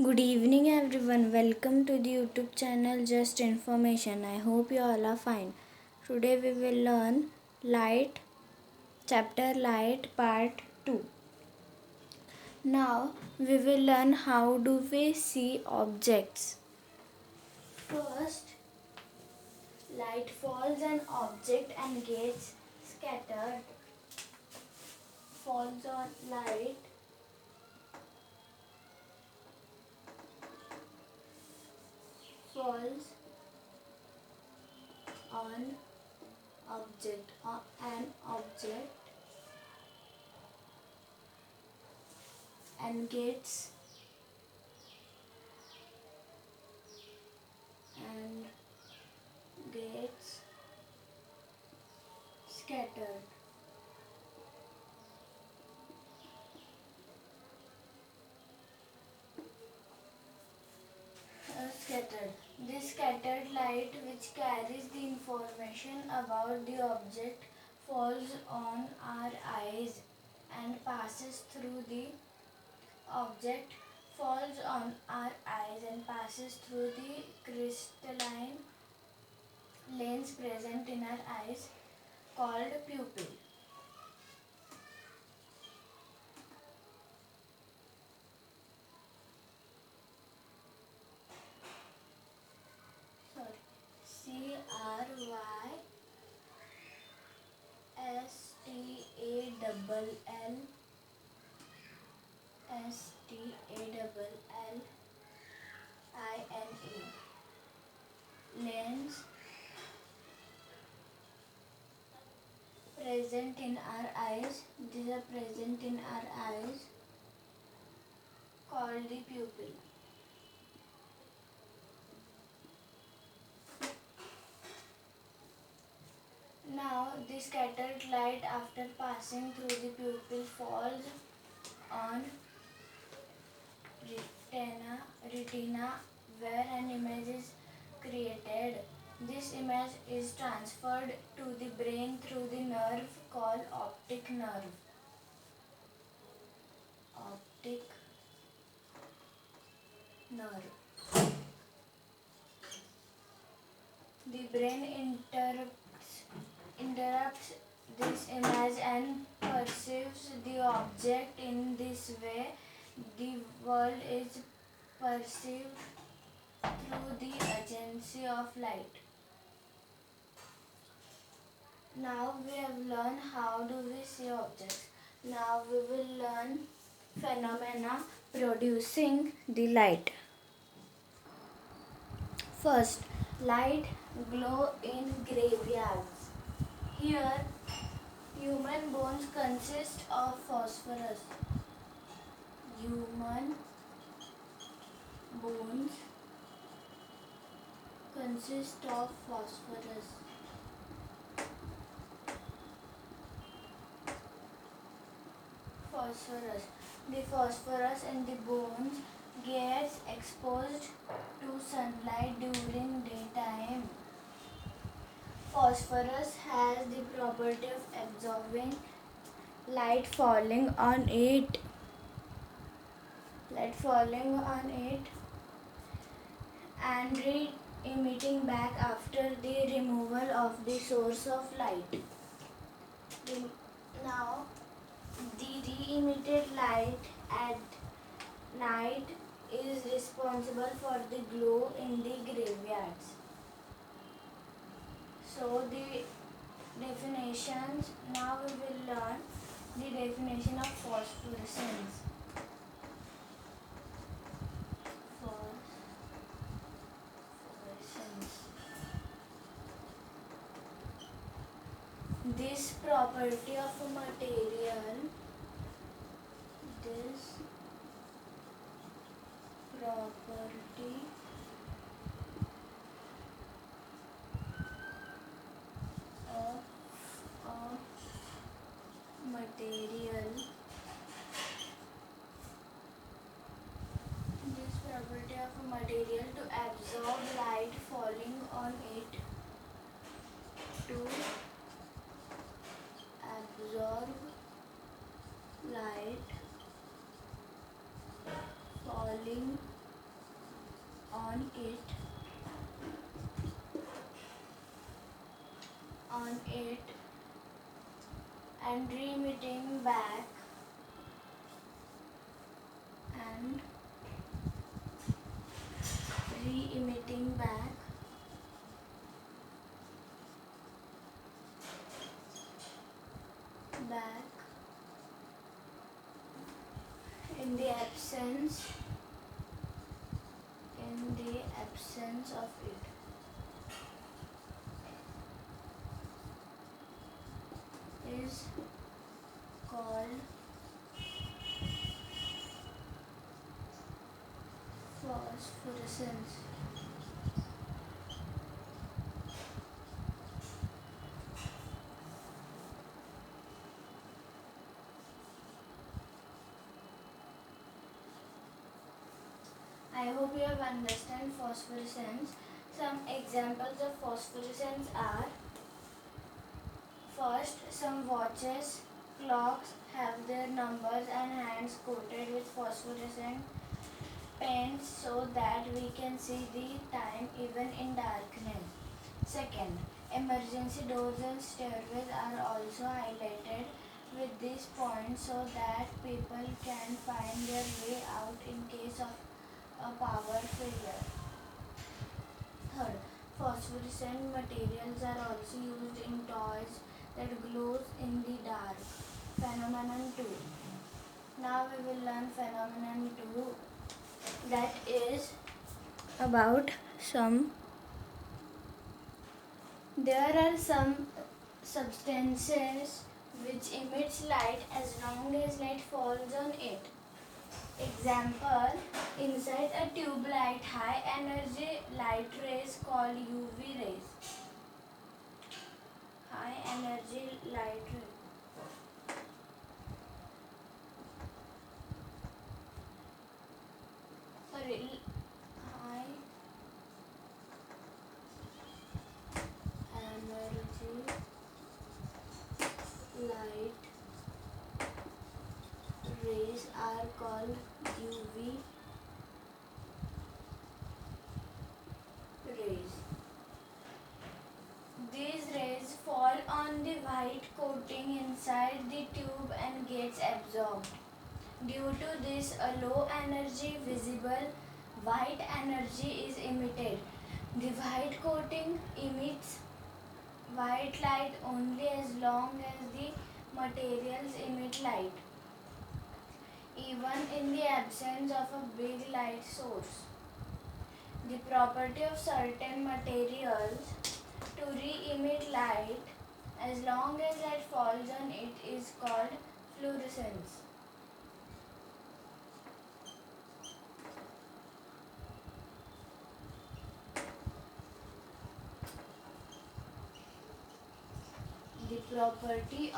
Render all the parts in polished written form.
Good evening, everyone. Welcome to the YouTube channel Just Information. I hope you all are fine. Today we will learn Light, chapter Light, part 2. Now we will learn how do we see objects. First, light falls on object and gets scattered. Falls on light. Falls on an object and gets scattered. Scattered. This scattered light, which carries the information about the object, falls on our eyes and passes through the object, falls on our eyes and passes through the crystalline lens present in our eyes called pupil. Crystalline lens present in our eyes. These are present in our eyes called the pupil. Now the scattered light after passing through the pupil falls on retina where an image is created. This image is transferred to the brain through the nerve called optic nerve. Optic nerve. The brain interrupts this image and perceives the object. In this way, the world is perceived through the agency of light. Now we have learned how do we see objects. Now we will learn phenomena producing the light. First, light glow in graveyards. Here, human bones consist of phosphorus. Human bones consist of phosphorus. The phosphorus in the bones gets exposed to sunlight during daytime. Phosphorus has the property of absorbing light falling on it. And re-emitting back after the removal of the source of light. Now, the re-emitted light at night is responsible for the glow in the graveyards. So the definitions, now we will learn the definition of phosphorescence. This property of a material to absorb light falling on it. To absorb light falling on it and re-emitting back and re-emitting back in the absence of it is called phosphorescence. I hope you have understand phosphorescence. Some examples of phosphorescence are: first, some watches, clocks have their numbers and hands coated with phosphorescent paints so that we can see the time even in darkness. Second, emergency doors and stairways are also highlighted with these points so that people can find their way out in case of a power failure. Third, phosphorescent materials are also used in toys that glows in the dark. Phenomenon 2. Now we will learn phenomenon 2, that is about there are some substances which emits light as long as light falls on it. Example, inside a tube light, high energy light rays called UV rays. High energy light rays. High energy light rays are called UV rays. These rays fall on the white coating inside the tube and gets absorbed. Due to this, a low energy visible white energy is emitted. The white coating emits white light only as long as the materials emit light, even in the absence of a big light source. The property of certain materials to re-emit light as long as light falls on it is called fluorescence. The property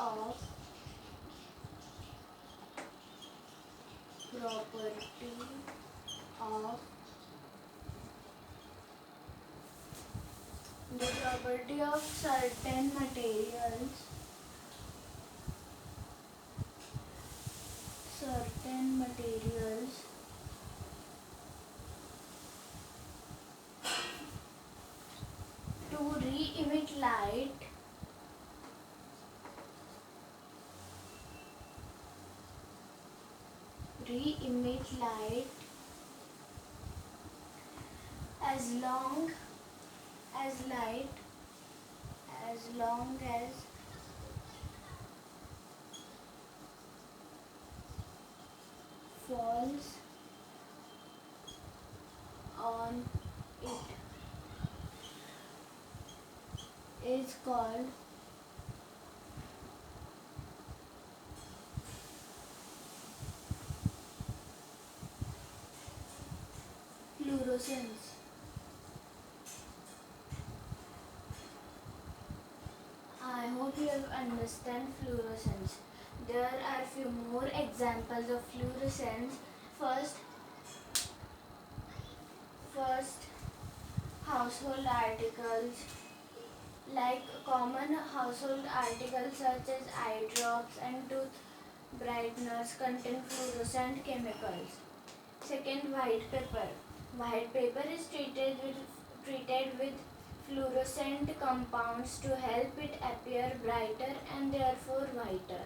of certain materials to re-emit light as long as falls on it is called fluorescence. I hope you have understand fluorescence. There are few more examples of fluorescence. First, household articles, like common household articles such as eye drops and tooth brighteners contain fluorescent chemicals. Second, white pepper. White paper is treated with fluorescent compounds to help it appear brighter and therefore whiter.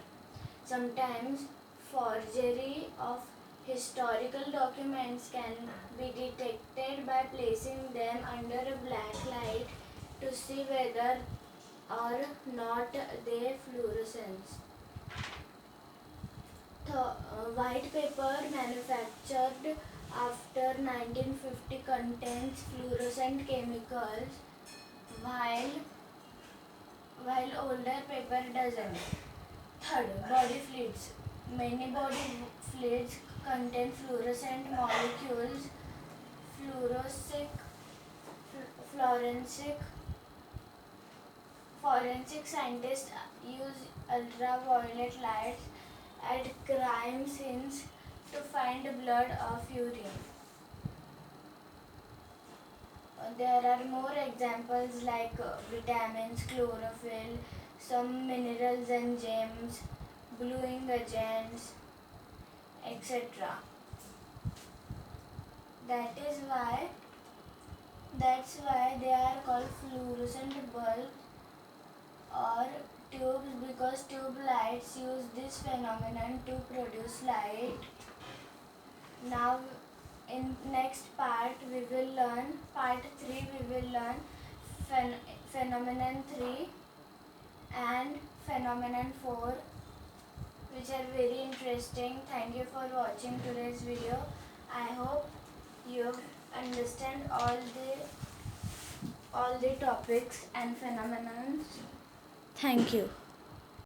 Sometimes forgery of historical documents can be detected by placing them under a black light to see whether or not they fluoresce. White paper manufactured after 1950 contains fluorescent chemicals while older paper doesn't. Third, body fluids. Many body fluids contain fluorescent molecules. Fluorescent, forensic, forensic scientists use ultraviolet lights at crime scenes to find blood or urine. There are more examples like vitamins, chlorophyll, some minerals and gems, gluing agents, etc. That is why that's why they are called fluorescent bulbs or tubes, because tube lights use this phenomenon to produce light. Now in next part we will learn part 3, we will learn phenomenon 3 and phenomenon 4, which are very interesting. Thank you for watching today's video. I hope you understand all the topics and phenomena. Thank you.